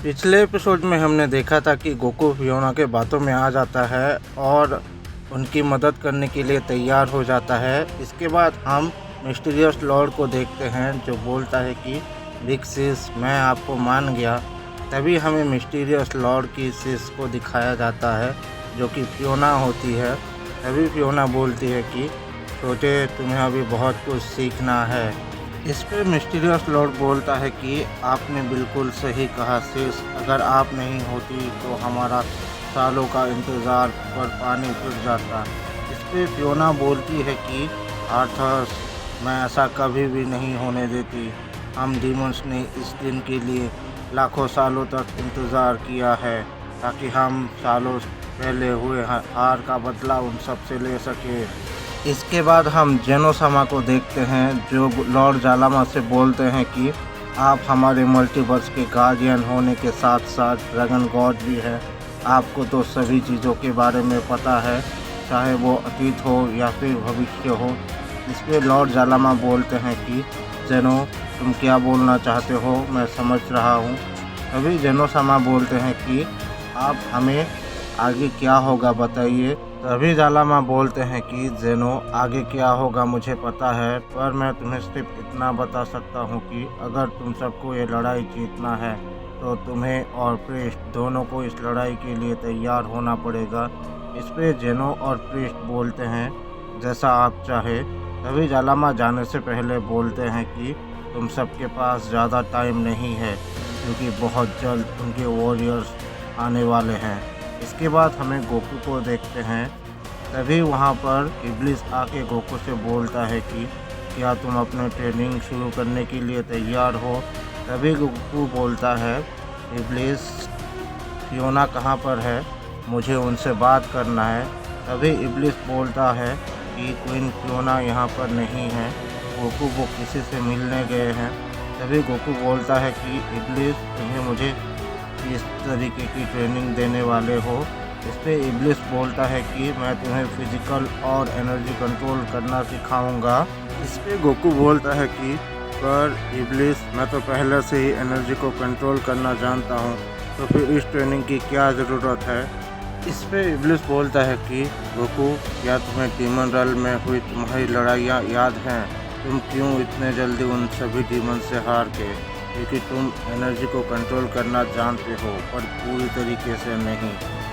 पिछले एपिसोड में हमने देखा था कि गोकू फियोना के बातों में आ जाता है और उनकी मदद करने के लिए तैयार हो जाता है। इसके बाद हम मिस्टीरियस लॉर्ड को देखते हैं जो बोलता है कि बिग सिस मैं आपको मान गया। तभी हमें मिस्टीरियस लॉर्ड की सिस को दिखाया जाता है जो कि फियोना होती है। तभी फियोना बोलती है कि छोटे तुम्हें अभी बहुत कुछ सीखना है। इस पे मिस्टीरियस लॉर्ड बोलता है कि आपने बिल्कुल सही कहा सिस, अगर आप नहीं होती तो हमारा सालों का इंतज़ार पर पानी फिर जाता। इस पे फियोना बोलती है कि आर्थर्स मैं ऐसा कभी भी नहीं होने देती। हम डीमंस ने इस दिन के लिए लाखों सालों तक इंतज़ार किया है ताकि हम सालों पहले हुए हार का बदला उन सब से ले सके। इसके बाद हम जेनोसामा को देखते हैं जो लॉर्ड जालामा से बोलते हैं कि आप हमारे मल्टीवर्स के गार्डियन होने के साथ साथ ड्रैगन गॉड भी हैं। आपको तो सभी चीज़ों के बारे में पता है, चाहे वो अतीत हो या फिर भविष्य हो। इस पर लॉर्ड जालामा बोलते हैं कि जेनो तुम क्या बोलना चाहते हो, मैं समझ रहा हूँ। अभी जेनोसामा बोलते हैं कि आप हमें आगे क्या होगा बताइए। तभी जालामा बोलते हैं कि जेनो आगे क्या होगा मुझे पता है, पर मैं तुम्हें सिर्फ इतना बता सकता हूँ कि अगर तुम सबको ये लड़ाई जीतना है तो तुम्हें और प्रीस्ट दोनों को इस लड़ाई के लिए तैयार होना पड़ेगा। इस पे जेनो और प्रीस्ट बोलते हैं जैसा आप चाहे। तभी जालामा जाने से पहले बोलते हैं कि तुम सबके पास ज़्यादा टाइम नहीं है क्योंकि बहुत जल्द उनके वॉरियर्स आने वाले हैं। इसके बाद हमें गोकू को देखते हैं। तभी वहाँ पर इब्लिस आके गोकू से बोलता है कि क्या तुम अपने ट्रेनिंग शुरू करने के लिए तैयार हो। तभी गोकू बोलता है इब्लिस फियोना कहाँ पर है, मुझे उनसे बात करना है। तभी इब्लिस बोलता है कि क्वीन फियोना यहाँ पर नहीं है, गोकू वो किसी से मिलने गए हैं। तभी गोकू बोलता है कि इब्लिस तुम्हें मुझे किस तरीके की ट्रेनिंग देने वाले हो। इस पर इब्लिस बोलता है कि मैं तुम्हें फिजिकल और एनर्जी कंट्रोल करना सिखाऊंगा। इस पर गोकू बोलता है कि पर इब्लिस मैं तो पहले से ही एनर्जी को कंट्रोल करना जानता हूँ, तो फिर इस ट्रेनिंग की क्या ज़रूरत है। इस पे इब्लिस बोलता है कि गोकू क्या तुम्हें डीमन रल में हुई तुम्हारी लड़ाइयाँ याद हैं, तुम क्यों इतने जल्दी उन सभी डीमन से हार गए, क्योंकि तुम एनर्जी को कंट्रोल करना जानते हो पर पूरी तरीके से नहीं।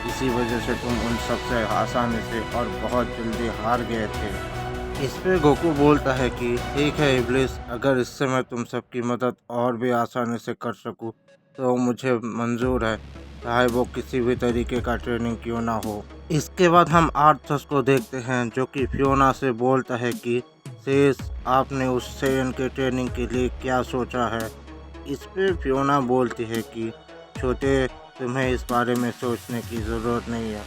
इसी वजह से तुम उन सबसे आसानी से और बहुत जल्दी हार गए थे। इस पे गोकू बोलता है कि ठीक है इब्लिस, अगर इससे मैं तुम सबकी मदद और भी आसानी से कर सकूं तो मुझे मंजूर है, चाहे वो किसी भी तरीके का ट्रेनिंग क्यों ना हो। इसके बाद हम आर्थस को देखते हैं जो कि फियोना से बोलता है कि शेष आपने उस सेयन के ट्रेनिंग के लिए क्या सोचा है। इस पे फियोना बोलती है कि छोटे तुम्हें इस बारे में सोचने की ज़रूरत नहीं है,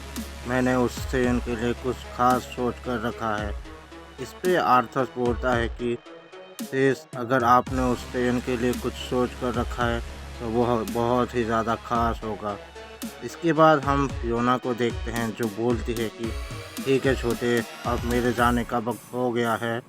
मैंने उस सेयन के लिए कुछ खास सोच कर रखा है। इस पे आर्थस बोलता है कि शेष अगर आपने उस सेयन के लिए कुछ सोच कर रखा है तो वह बहुत ही ज़्यादा खास होगा। इसके बाद हम फियोना को देखते हैं जो बोलती है कि ठीक है छोटे, अब मेरे जाने का वक्त हो गया है।